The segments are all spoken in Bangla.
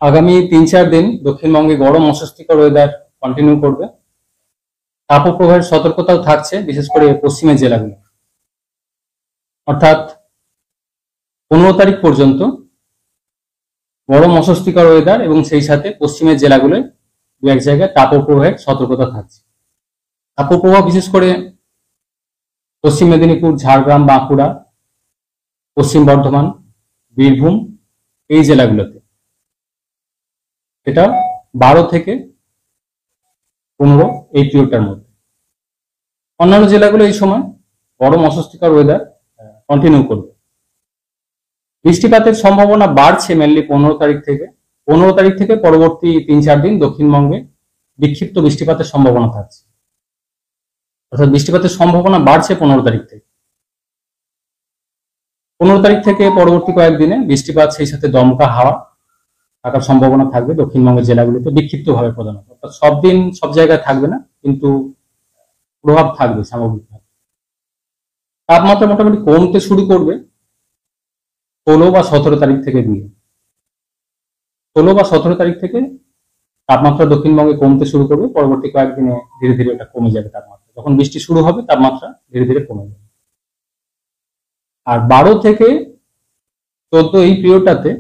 আগামী ৩-৪ দিন দক্ষিণবঙ্গে গরম অস্বস্তিকর ওয়েদার কন্টিনিউ করবে। তাপপ্রবাহের সতর্কতাও থাকছে, বিশেষ করে পশ্চিমের জেলাগুলো। অর্থাৎ 15 তারিখ পর্যন্ত গরম অস্বস্তিকর ওয়েদার এবং সেই সাথে পশ্চিমের জেলাগুলোয় দু এক জায়গায় তাপপ্রবাহের সতর্কতা থাকছে। তাপপ্রবাহ বিশেষ করে পশ্চিম মেদিনীপুর, ঝাড়গ্রাম, বাঁকুড়া, পশ্চিম বর্ধমান, বীরভূম এই জেলাগুলোতে। এটা 12 থেকে 15 এই পিরিয়ডটার মধ্যে। অন্যান্য জেলাগুলো এই সময় গরম অস্বস্তিকর ওয়েদার কন্টিনিউ করবে। বৃষ্টিপাতের সম্ভাবনা বাড়ছে মেনলি 15 তারিখ থেকে। 15 তারিখ থেকে পরবর্তী 3-4 দিন দক্ষিণবঙ্গে বিক্ষিপ্ত বৃষ্টিপাতের সম্ভাবনা থাকছে। অর্থাৎ বৃষ্টিপাতের সম্ভাবনা বাড়ছে 15 তারিখ থেকে। 15 তারিখ থেকে পরবর্তী কয়েকদিনে বৃষ্টিপাত, সেই সাথে দমকা হাওয়া থাকার সম্ভাবনা থাকবে দক্ষিণবঙ্গের জেলাগুলিতে, বিক্ষিপ্তভাবে প্রধানত। অর্থাৎ সব দিন সব জায়গায় থাকবে না, কিন্তু প্রভাব থাকবে সামগ্রিকভাবে। তাপমাত্রা মোটামুটি কমতে শুরু করবে 16 বা 17 তারিখ থেকে দিয়ে। 16 বা 17 তারিখ থেকে তাপমাত্রা দক্ষিণবঙ্গে কমতে শুরু করবে। পরবর্তী কয়েকদিনে ধীরে ধীরে এটা কমে যাবে তাপমাত্রা। যখন বৃষ্টি শুরু হবে তাপমাত্রা ধীরে ধীরে কমে যাবে। আর 12 থেকে 14 এই পিরিয়ডটাতে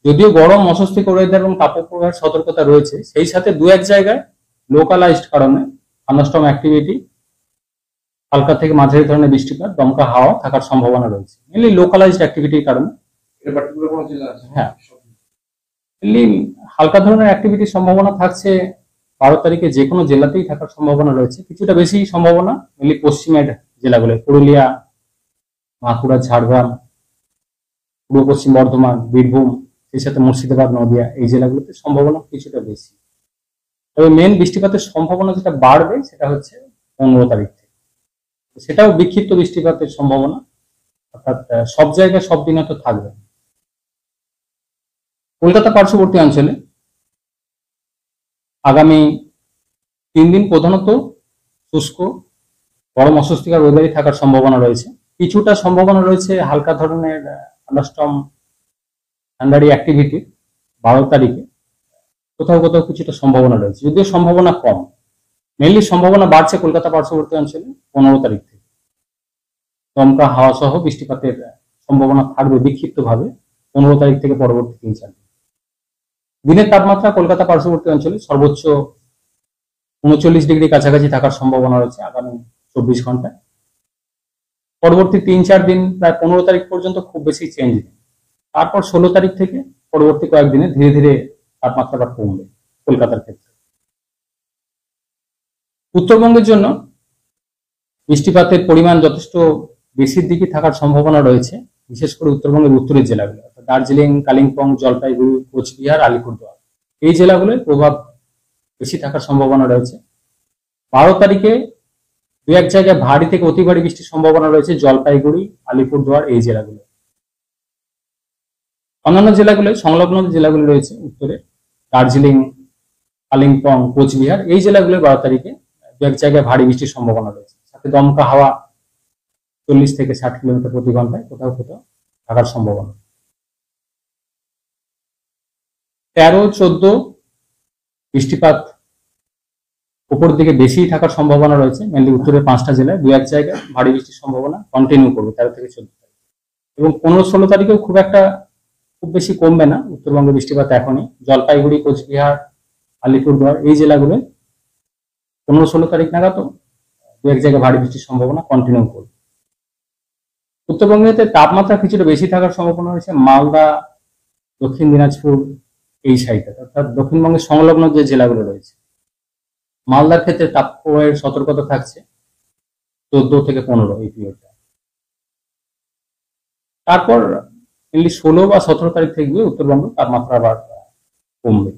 যদিও গরম অস্বস্তিকর ওয়েদার এবং তাপপ্রবাহের সতর্কতা রয়েছে, সেই সাথে দু এক জায়গায় লোকালাইজড কারণে থান্ডারস্টর্ম অ্যাক্টিভিটি, হালকা থেকে মাঝারি ধরনের বৃষ্টিপাত, দমকা হাওয়া থাকার সম্ভাবনা রয়েছে। মেনলি লোকালাইজড অ্যাক্টিভিটির কারণে। হ্যাঁ, মেনলি হালকা ধরনের অ্যাক্টিভিটির সম্ভাবনা থাকছে 12 তারিখে যে কোনো জেলাতেই থাকার সম্ভাবনা রয়েছে। কিছুটা বেশি সম্ভাবনা মেনলি পশ্চিমের জেলাগুলো, পুরুলিয়া, বাঁকুড়া, ঝাড়গ্রাম, পূর্ব পশ্চিম বর্ধমান, বীরভূম, সেই সাথে মুর্শিদাবাদ, নদিয়া এই জেলাগুলোতে সম্ভাবনা কিছুটা বেশি। তবে মেন বৃষ্টিপাতের সম্ভাবনা যেটা বাড়বে সেটা হচ্ছে 15 তারিখ থেকে। সেটাও বিক্ষিপ্ত বৃষ্টিপাতের সম্ভাবনা, অর্থাৎ সব জায়গায় সব দিনে তো থাকবে। কলকাতা পার্শ্ববর্তী অঞ্চলে আগামী 3 দিন প্রধানত শুষ্ক গরম অস্বস্তিকর ওয়েদারই থাকার সম্ভাবনা রয়েছে। কিছুটা সম্ভাবনা রয়েছে হালকা ধরনের থান্ডারস্টর্ম থান্ডারি অ্যাক্টিভিটি 12 তারিখে। কোথাও কোথাও কিছুটা সম্ভাবনা রয়েছে, যদিও সম্ভাবনা কম। মেনলি সম্ভাবনা বাড়ছে কলকাতা পার্শ্ববর্তী অঞ্চলে 15 তারিখ থেকে। দমকা হাওয়া সহ বৃষ্টিপাতের সম্ভাবনা থাকবে বিক্ষিপ্তভাবে 15 তারিখ থেকে পরবর্তী 3-4 দিন। দিনের তাপমাত্রা কলকাতা পার্শ্ববর্তী অঞ্চলে সর্বোচ্চ 39 ডিগ্রি কাছাকাছি থাকার সম্ভাবনা রয়েছে আগামী 24 ঘন্টায়। পরবর্তী 3-4 দিন প্রায় 15 তারিখ পর্যন্ত খুব বেশি চেঞ্জ নেই। তারপর 16 তারিখ থেকে পরবর্তী কয়েকদিনে ধীরে ধীরে তাপমাত্রাটা কমবে কলকাতার ক্ষেত্রে। উত্তরবঙ্গের জন্য বৃষ্টিপাতের পরিমাণ যথেষ্ট বেশির দিকে থাকার সম্ভাবনা রয়েছে, বিশেষ করে উত্তরবঙ্গের উত্তরের জেলাগুলো, অর্থাৎ দার্জিলিং, কালিম্পং, জলপাইগুড়ি, কোচবিহার, আলিপুরদুয়ার এই জেলাগুলোর প্রভাব বেশি থাকার সম্ভাবনা রয়েছে। 12 তারিখে দু এক জায়গায় ভারী থেকে অতি ভারী বৃষ্টির সম্ভাবনা রয়েছে জলপাইগুড়ি, আলিপুরদুয়ার এই জেলাগুলো। অন্যান্য জেলাগুলো, সংলগ্ন জেলাগুলো রয়েছে উত্তরে, দার্জিলিং, কালিম্পং, কোচবিহার এই জেলাগুলোর 12 তারিখে দু এক জায়গায় ভারী বৃষ্টির সম্ভাবনা রয়েছে, সাথে দমকা হাওয়া 40 থেকে 60 কিলোমিটার প্রতি ঘন্টায় কোথাও কোথাও থাকার সম্ভাবনা। 13-14 বৃষ্টিপাত উপর দিকে বেশি থাকার সম্ভাবনা রয়েছে, মেনলি উত্তরের 5টা জেলায় দু এক জায়গায় ভারী বৃষ্টির সম্ভাবনা কন্টিনিউ করবে 13 থেকে 14 তারিখ। এবং 15-16 তারিখেও খুব বেশি কমবে না উত্তরবঙ্গে বৃষ্টিপাত এখনই। জলপাইগুড়ি, কোচবিহার, আলিপুরদুয়ার এই জেলাগুলো 15-16 তারিখ নাগাদ দু এক জায়গায় ভারী বৃষ্টির সম্ভাবনা কন্টিনিউ করবে। উত্তরবঙ্গেতে তাপমাত্রা কিছুটা বেশি থাকার সম্ভাবনা রয়েছে মালদা, দক্ষিণ দিনাজপুর এই সাইডে, অর্থাৎ দক্ষিণবঙ্গের সংলগ্ন যে জেলাগুলো রয়েছে। মালদার ক্ষেত্রে তাপপ্রবাহের সতর্কতা থাকছে 14 থেকে 15 এই পিরিয়ডটা। তারপর 16 বা 17 তারিখ থেকে গিয়ে উত্তরবঙ্গ তাপমাত্রা আবার কমবে।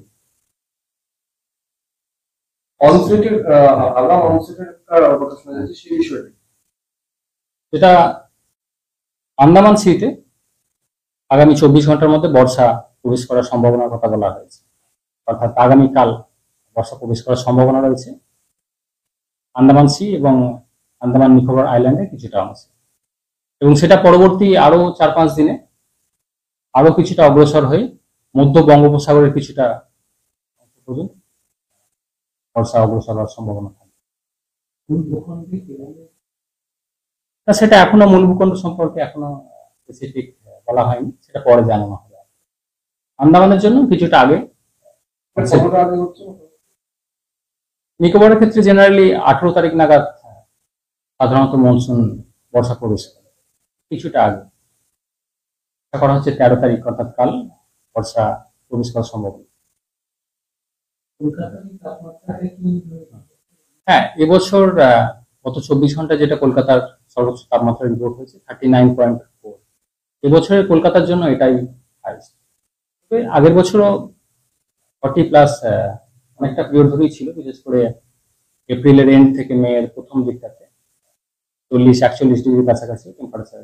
যেটা আন্দামান সিতে আগামী 24 ঘন্টার মধ্যে বর্ষা প্রবেশ করার সম্ভাবনার কথা বলা হয়েছে, অর্থাৎ আগামীকাল বর্ষা প্রবেশ করার সম্ভাবনা রয়েছে আন্দামান সি এবং আন্দামান নিকোবর আইল্যান্ডের কিছুটা অংশে। এবং সেটা পরবর্তী আরো 4-5 দিনে আরো কিছুটা অগ্রসর হয়ে মধ্য বঙ্গোপসাগরের কিছুটা অংশ পর্যন্ত বর্ষা অগ্রসর হওয়ার সম্ভাবনা থাকে। তা সেটা এখনো মূল ভূখণ্ড সম্পর্কে এখনো স্পেসিফিক বলা হয়নি, সেটা পরে জানানো হবে। আন্দামানের জন্য কিছুটা আগে। নিকোবরের ক্ষেত্রে জেনারেলি 18 তারিখ নাগাদ সাধারণত মনসুন বর্ষা প্রবেশ করে, কিছুটা আগে আশা করা হচ্ছে 13 তারিখ অর্থাৎ কাল বর্ষা প্রবেশ করা সম্ভব। হ্যাঁ, এবছর গত 24 ঘন্টা যেটা কলকাতার সর্বোচ্চ তাপমাত্রা রিপোর্ট হয়েছে 39.4, এবছরের কলকাতার জন্য এটাই হাইস্ট। আগের বছরও 40+ অনেকটা পিরিয়ড ধরেই ছিল, বিশেষ করে এপ্রিলের এন্ড থেকে মে এর প্রথম দিকটাতে 40-41 ডিগ্রির কাছাকাছি টেম্পারেচার